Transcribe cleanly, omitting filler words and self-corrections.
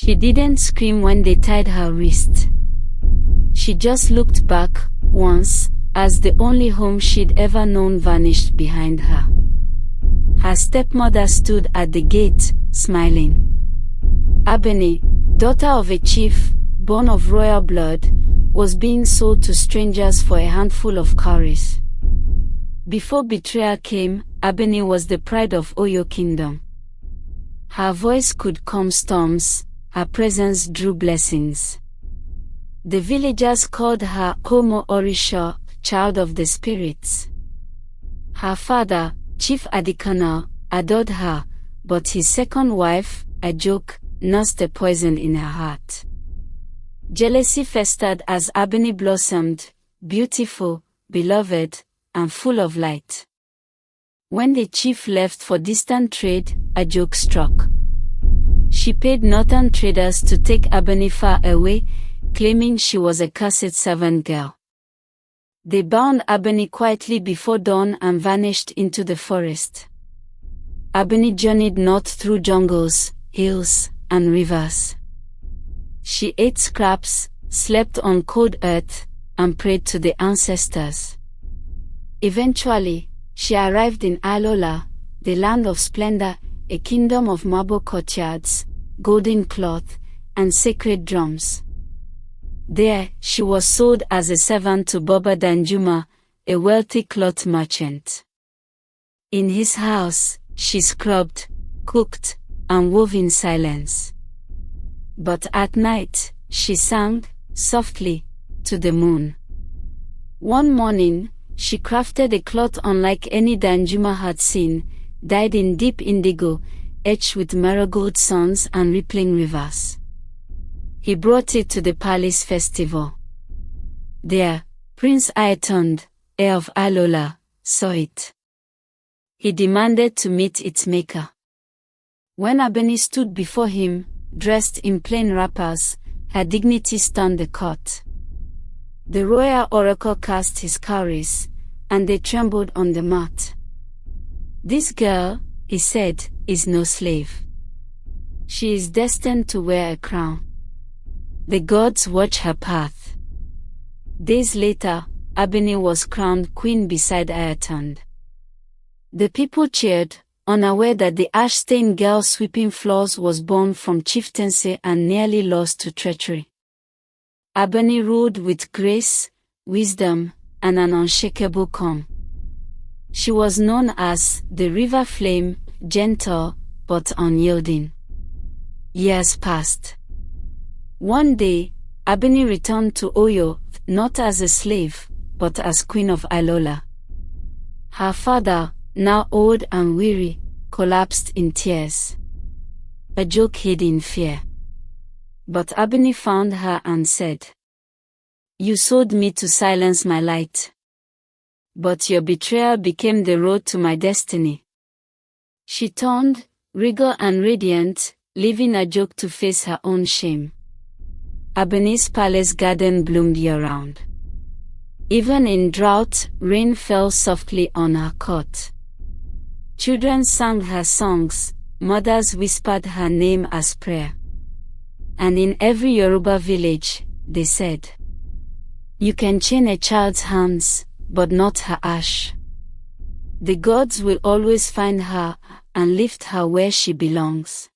She didn't scream when they tied her wrist. She just looked back, once, as the only home she'd ever known vanished behind her. Her stepmother stood at the gate, smiling. Ebony, daughter of a chief, born of royal blood, was being sold to strangers for a handful of cowries. Before betrayal came, Ebony was the pride of Oyo Kingdom. Her voice could calm storms, her presence drew blessings. The villagers called her Homo Orisha, child of the spirits. Her father, Chief Adikana, adored her, but his second wife, Ajoke, nursed a poison in her heart. Jealousy festered as Ebony blossomed, beautiful, beloved, and full of light. When the chief left for distant trade, Ajoke struck. She paid northern traders to take Ebony far away, claiming she was a cursed servant girl. They bound Ebony quietly before dawn and vanished into the forest. Ebony journeyed north through jungles, hills, and rivers. She ate scraps, slept on cold earth, and prayed to the ancestors. Eventually, she arrived in Alola, the land of splendor, a kingdom of marble courtyards, golden cloth, and sacred drums. There, she was sold as a servant to Baba Danjuma, a wealthy cloth merchant. In his house, she scrubbed, cooked, and wove in silence. But at night, she sang, softly, to the moon. One morning, she crafted a cloth unlike any Danjuma had seen, dyed in deep indigo, etched with marigold suns and rippling rivers. He brought it to the palace festival. There, Prince Aetond, heir of Alola, saw it. He demanded to meet its maker. When Ebony stood before him, dressed in plain wrappers, her dignity stunned the court. The royal oracle cast his cowries, and they trembled on the mat. "This girl," he said, "is no slave. She is destined to wear a crown. The gods watch her path." Days later, Ebony was crowned queen beside Aetond. The people cheered, unaware that the ash-stained girl sweeping floors was born from chieftaincy and nearly lost to treachery. Ebony ruled with grace, wisdom, and an unshakable calm. She was known as the River Flame, gentle, but unyielding. Years passed. One day, Ebony returned to Oyo, not as a slave, but as Queen of Alola. Her father, now old and weary, collapsed in tears. Ajoke hid in fear. But Ebony found her and said, "You sold me to silence my light. But your betrayal became the road to my destiny." She turned, regal and radiant, leaving Ajoke to face her own shame. Ebony's palace garden bloomed year-round. Even in drought, rain fell softly on her court. Children sang her songs, mothers whispered her name as prayer. And in every Yoruba village, they said, "You can chain a child's hands, but not her ash. The gods will always find her, and lift her where she belongs."